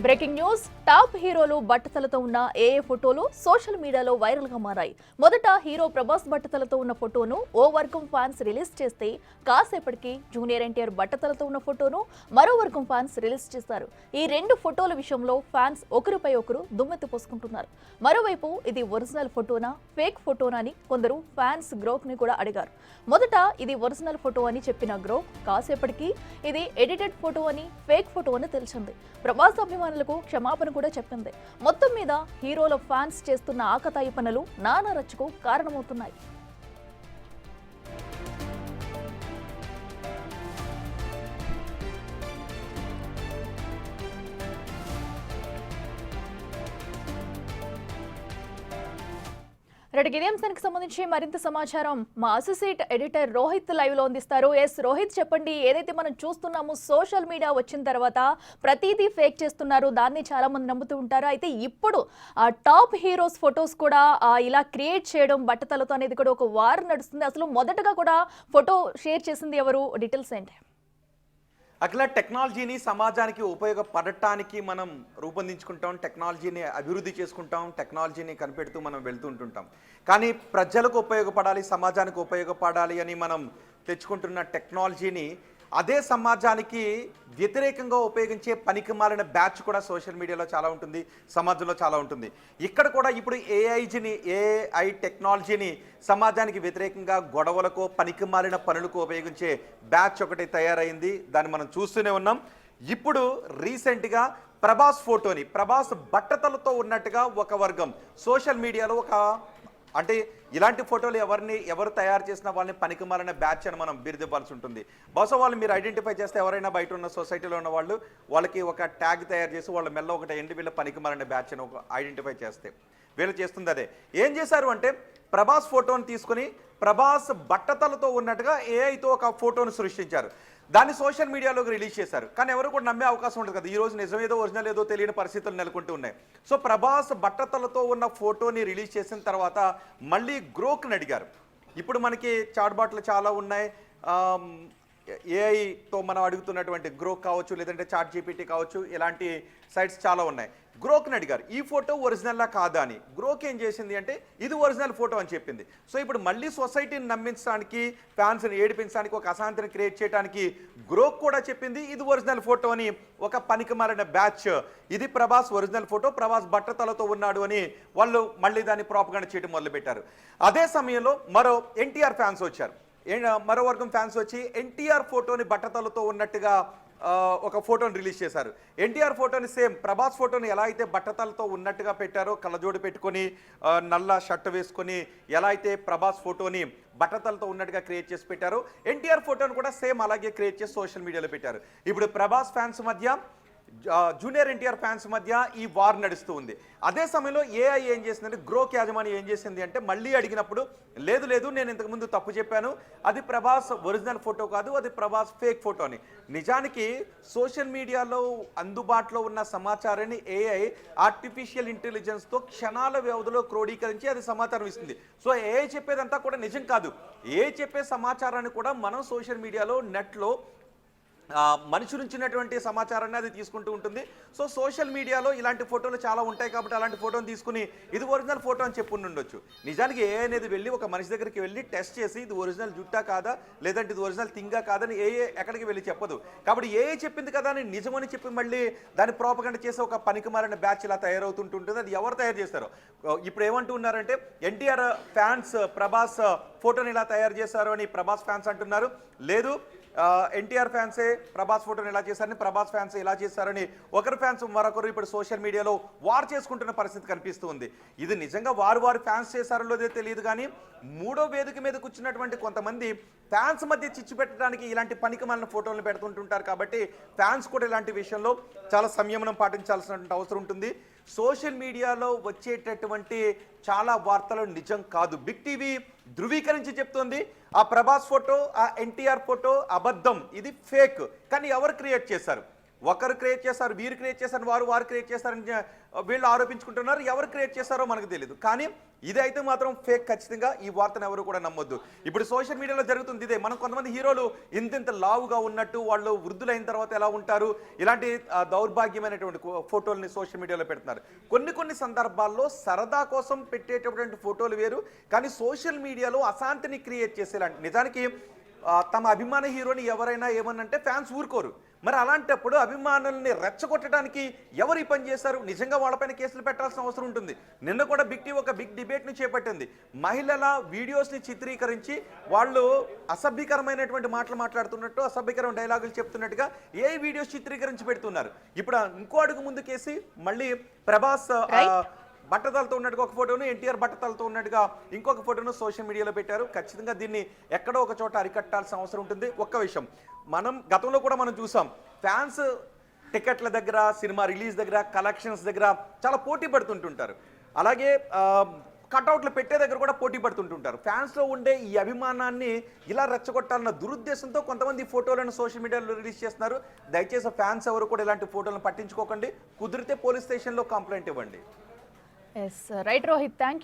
Breaking news top హీరోలు బట్టతలతో ఉన్న ఏఏ ఫోటోలు సోషల్ మీడియాలో వైరల్ గా మారాయి. మొదట హీరో ప్రభాస్ బట్టతలతో ఉన్న ఫోటోను ఓ వర్గం ఫ్యాన్స్ రిలీజ్ చేస్తే కాసేపటికి జూనియర్ ఎన్టీఆర్ బట్టతలతో ఉన్న ఫోటోను మరో వర్గం ఫ్యాన్స్ రిలీజ్ చేశారు. ఈ రెండు ఫోటోల విషయంలో ఫ్యాన్స్ ఒకరిపై ఒకరు దుమ్మెత్తి పోసుకుంటున్నారు. మరోవైపు ఇది ఒరిజినల్ ఫోటోనా ఫేక్ ఫోటోనా అని కొందరు ఫ్యాన్స్ గ్రోక్ ని కూడా అడిగారు. మొదట ఇది ఒరిజినల్ ఫోటో అని చెప్పిన గ్రోక్ కాసేపటికి ఇది ఎడిటెడ్ ఫోటో అని ఫేక్ ఫోటో అని తెలిసింది. ప్రభాస్ అభిమానులకు క్షమాపణ కూడా చెప్పింది. మొత్తం మీద హీరోల ఫ్యాన్స్ చేస్తున్న ఆకతాయి పనులు నానా రచ్చకు కారణమవుతున్నాయి. ఇదే అంశానికి సంబంధించి మరింత సమాచారం మా అసోసియేట్ ఎడిటర్ రోహిత్ లైవ్ లో అందిస్తారు. రోహిత్, చెప్పండి. ఏదైతే మనం చూస్తున్నామో సోషల్ మీడియా వచ్చిన తర్వాత ప్రతిదీ ఫేక్ చేస్తున్నారు, దాన్ని చాలా మంది నమ్ముతూ ఉంటారు. అయితే ఇప్పుడు టాప్ హీరోస్ ఫొటోస్ కూడా ఇలా క్రియేట్ చేయడం బట్టతలతో అనేది కూడా ఒక వార్ నడుస్తుంది. అసలు మొదటగా కూడా ఫోటో షేర్ చేసింది ఎవరు? డీటెయిల్స్ ఏంటి? అట్లా టెక్నాలజీని సమాజానికి ఉపయోగపడటానికి మనం రూపొందించుకుంటాం, టెక్నాలజీని అభివృద్ధి చేసుకుంటాం, టెక్నాలజీని కనిపెడుతూ మనం వెళ్తుంటుంటాం. కానీ ప్రజలకు ఉపయోగపడాలి, సమాజానికి ఉపయోగపడాలి అని మనం తెచ్చుకుంటున్న టెక్నాలజీని అదే సమాజానికి వ్యతిరేకంగా ఉపయోగించే పనికిమాలిన బ్యాచ్ కూడా సోషల్ మీడియాలో చాలా ఉంటుంది, సమాజంలో చాలా ఉంటుంది. ఇక్కడ కూడా ఇప్పుడు ఏఐ టెక్నాలజీని సమాజానికి వ్యతిరేకంగా గొడవలకు పనికిమాలిన పనులకు ఉపయోగించే బ్యాచ్ ఒకటి తయారైంది. దాన్ని మనం చూస్తూనే ఉన్నాం. ఇప్పుడు రీసెంట్గా ప్రభాస్ బట్టతలతో ఉన్నట్టుగా ఒక వర్గం సోషల్ మీడియాలో అంటే ఇలాంటి ఫోటోలు ఎవరు తయారు చేసినా వాళ్ళని పనికిమాలిన బ్యాచ్ అని మనం బిరుదివ్వాల్సి ఉంటుంది. బహుశా వాళ్ళు మీరు ఐడెంటిఫై చేస్తే ఎవరైనా బయట ఉన్న సొసైటీలో ఉన్న వాళ్ళకి ఒక ట్యాగ్ తయారు చేసి వాళ్ళ మెల్ల ఒకటి ఎండి వీళ్ళ పనికిమాలిన బ్యాచ్ అని ఒక ఐడెంటిఫై చేస్తే వీళ్ళు చేస్తుంది అదే. ఏం చేశారు అంటే ప్రభాస్ ఫోటోని తీసుకుని ప్రభాస్ బట్టతలతో ఉన్నట్టుగా ఏఐతో ఒక ఫోటోను సృష్టించారు. దాన్ని సోషల్ మీడియాలోకి రిలీజ్ చేశారు. కానీ ఎవరు కూడా నమ్మే అవకాశం ఉంటుంది కదా, ఈ రోజు నిజం ఏదో ఒరిజినల్ ఏదో తెలియని పరిస్థితులు నెలకొంటూ ఉన్నాయి. సో ప్రభాస్ బట్టతలతో ఉన్న ఫోటోని రిలీజ్ చేసిన తర్వాత మళ్ళీ గ్రోక్ని అడిగారు. ఇప్పుడు మనకి చాట్బాట్లు చాలా ఉన్నాయి. ఏఐతో మనం అడుగుతున్నటువంటి గ్రోక్ కావచ్చు, లేదంటే చాట్ జీపీటీ కావచ్చు, ఇలాంటి సైట్స్ చాలా ఉన్నాయి. గ్రోక్ని అడిగారు ఈ ఫోటో ఒరిజినల్లా కాదా అని. గ్రోక్ ఏం చేసింది అంటే ఇది ఒరిజినల్ ఫోటో అని చెప్పింది. సో ఇప్పుడు మళ్ళీ సొసైటీని నమ్మించడానికి, ఫ్యాన్స్ని ఏడిపించడానికి, ఒక అశాంతిని క్రియేట్ చేయడానికి గ్రోక్ కూడా చెప్పింది ఇది ఒరిజినల్ ఫోటో అని. ఒక పనికిమాలిన బ్యాచ్ ఇది ప్రభాస్ ఒరిజినల్ ఫోటో, ప్రభాస్ బట్టతలతో ఉన్నాడు అని వాళ్ళు మళ్ళీ దాన్ని ప్రాపగండా చేయడం మొదలుపెట్టారు. అదే సమయంలో మరో ఎన్టీఆర్ ఫ్యాన్స్ వచ్చారు. మరో వర్గం ఫ్యాన్స్ వచ్చి ఎన్టీఆర్ ఫోటోని బట్టతలతో ఉన్నట్టుగా ఒక ఫోటోని రిలీజ్ చేశారు. ఎన్టీఆర్ ఫోటోని సేమ్ ప్రభాస్ ఫోటోని ఎలా అయితే బట్టతలతో ఉన్నట్టుగా పెట్టారో, కళ్ళజోడు పెట్టుకొని నల్ల షర్ట్ వేసుకొని ఎలా అయితే ప్రభాస్ ఫోటోని బట్టతలతో ఉన్నట్టుగా క్రియేట్ చేసి పెట్టారో, ఎన్టీఆర్ ఫోటోని కూడా సేమ్ అలాగే క్రియేట్ చేసి సోషల్ మీడియాలో పెట్టారు. ఇప్పుడు ప్రభాస్ ఫ్యాన్స్ మధ్య, జూనియర్ ఎన్టీఆర్ ఫ్యాన్స్ మధ్య ఈ వార్ నడుస్తూ ఉంది. అదే సమయంలో ఏఐ ఏం చేసిందంటే, గ్రోక్ యాజమాన్యం ఏం చేసింది అంటే మళ్ళీ అడిగినప్పుడు లేదు నేను ఇంతకుముందు తప్పు చెప్పాను, అది ప్రభాస్ ఒరిజినల్ ఫోటో కాదు, అది ప్రభాస్ ఫేక్ ఫోటో అని. నిజానికి సోషల్ మీడియాలో అందుబాటులో ఉన్న సమాచారాన్ని ఏఐ ఆర్టిఫిషియల్ ఇంటెలిజెన్స్తో క్షణాల వ్యవధిలో క్రోడీకరించి అది సమాచారం ఇస్తుంది. సో ఏఐ చెప్పేదంతా కూడా నిజం కాదు. ఏఐ చెప్పే సమాచారాన్ని కూడా మనం సోషల్ మీడియాలో, నెట్లో మనిషి నుంచినటువంటి సమాచారాన్ని అది తీసుకుంటూ ఉంటుంది. సో సోషల్ మీడియాలో ఇలాంటి ఫోటోలు చాలా ఉంటాయి కాబట్టి అలాంటి ఫోటోని తీసుకుని ఇది ఒరిజినల్ ఫోటో అని చెప్పుకుని ఉండొచ్చు. నిజానికి ఏ అనేది వెళ్ళి ఒక మనిషి దగ్గరికి వెళ్ళి టెస్ట్ చేసి ఇది ఒరిజినల్ జుట్టా కాదా, లేదంటే ఇది ఒరిజినల్ థింగా కాదని ఎక్కడికి వెళ్ళి చెప్పదు. కాబట్టి చెప్పింది కదా అని నిజమని చెప్పి మళ్ళీ దాన్ని ప్రోపగండా చేసి ఒక పనికిమాలిన బ్యాచ్ ఇలా తయారవుతుంటుంది. అది ఎవరు తయారు చేస్తారో. ఇప్పుడు ఏమంటూ ఉన్నారంటే ఎన్టీఆర్ ఫ్యాన్స్ ప్రభాస్ ఫోటోని ఇలా తయారు చేశారు అని ప్రభాస్ ఫ్యాన్స్ అంటున్నారు. లేదు, ఎన్టీఆర్ ఫ్యాన్సే ప్రభాస్ ఫోటోని ఎలా చేశారని, ప్రభాస్ ఫ్యాన్స్ ఎలా చేశారని ఒకరి ఫ్యాన్స్ మరొకరు ఇప్పుడు సోషల్ మీడియాలో వార్ చేసుకుంటున్న పరిస్థితి కనిపిస్తూ ఉంది. ఇది నిజంగా వారు ఫ్యాన్స్ చేశారో లేదో తెలియదు, కానీ మూడో వేదిక మీద కూర్చున్నటువంటి కొంతమంది ఫ్యాన్స్ మధ్య చిచ్చు పెట్టడానికి ఇలాంటి పనికిమాలిన ఫోటోలను పెడుతుంటుంటారు. కాబట్టి ఫ్యాన్స్ కూడా ఇలాంటి విషయంలో చాలా సంయమనం పాటించాల్సినటువంటి అవసరం ఉంటుంది. సోషల్ మీడియాలో వచ్చేటటువంటి చాలా వార్తలు నిజం కాదు. బిగ్ టీవీ ధృవీకరించి చెప్తోంది ఆ ప్రభాస్ ఫోటో, ఆ ఎన్టీఆర్ ఫోటో అబద్ధం, ఇది ఫేక్. కానీ ఎవరు క్రియేట్ చేశారు? ఒకరు క్రియేట్ చేస్తారు, వీరు క్రియేట్ చేస్తారు, వారు క్రియేట్ చేస్తారని వీళ్ళు ఆరోపించుకుంటున్నారు. ఎవరు క్రియేట్ చేస్తారో మనకు తెలియదు. కానీ ఇదైతే మాత్రం ఫేక్. ఖచ్చితంగా ఈ వార్తను ఎవరు కూడా నమ్మొద్దు. ఇప్పుడు సోషల్ మీడియాలో జరుగుతుంది ఇదే. మనం కొంతమంది హీరోలు ఇంత లావుగా ఉన్నట్టు, వాళ్ళు వృద్ధులైన తర్వాత ఎలా ఉంటారు, ఇలాంటి దౌర్భాగ్యమైనటువంటి ఫోటోల్ని సోషల్ మీడియాలో పెడుతున్నారు. కొన్ని సందర్భాల్లో సరదా కోసం పెట్టేటటువంటి ఫోటోలు వేరు, కానీ సోషల్ మీడియాలో అశాంతిని క్రియేట్ చేసేలాంటి, నిజానికి తమ అభిమాన హీరోని ఎవరైనా ఏమన్నంటే ఫ్యాన్స్ ఊరుకోరు. మరి అలాంటప్పుడు అభిమానుల్ని రెచ్చగొట్టడానికి ఎవరు ఈ పని చేశారు? నిజంగా వాళ్ళపైన కేసులు పెట్టాల్సిన అవసరం ఉంటుంది. నిన్న కూడా ఒక బిగ్ డిబేట్ని చేపట్టింది. మహిళల వీడియోస్ని చిత్రీకరించి వాళ్ళు అసభ్యకరమైనటువంటి మాటలు మాట్లాడుతున్నట్టు, అసభ్యకరమైన డైలాగులు చెప్తున్నట్టుగా ఏ వీడియోస్ చిత్రీకరించి పెడుతున్నారు. ఇప్పుడు ఇంకో అడుగు ముందుకేసి మళ్ళీ ప్రభాస్ బట్టతలతో ఉన్నట్టుగా ఒక ఫోటోను, ఎన్టీఆర్ బట్టతలతో ఉన్నట్టుగా ఇంకొక ఫోటోను సోషల్ మీడియాలో పెట్టారు. ఖచ్చితంగా దీన్ని ఎక్కడో ఒక చోట అరికట్టాల్సిన అవసరం ఉంటుంది. ఒక్క విషయం, మనం గతంలో కూడా మనం చూసాం, ఫ్యాన్స్ టికెట్ల దగ్గర, సినిమా రిలీజ్ దగ్గర, కలెక్షన్స్ దగ్గర చాలా పోటీ పడుతుంటుంటారు. అలాగే కట్అవుట్లు పెట్టే దగ్గర కూడా పోటీ పడుతుంటుంటారు. ఫ్యాన్స్లో ఉండే ఈ అభిమానాన్ని ఇలా రెచ్చగొట్టాలన్న దురుద్దేశంతో కొంతమంది ఫోటోలను సోషల్ మీడియాలో రిలీజ్ చేస్తున్నారు. దయచేసి ఫ్యాన్స్ ఎవరు కూడా ఇలాంటి ఫోటోలను పట్టించుకోకండి. కుదిరితే పోలీస్ స్టేషన్లో కంప్లైంట్ ఇవ్వండి. Yes right Rohit, thank you.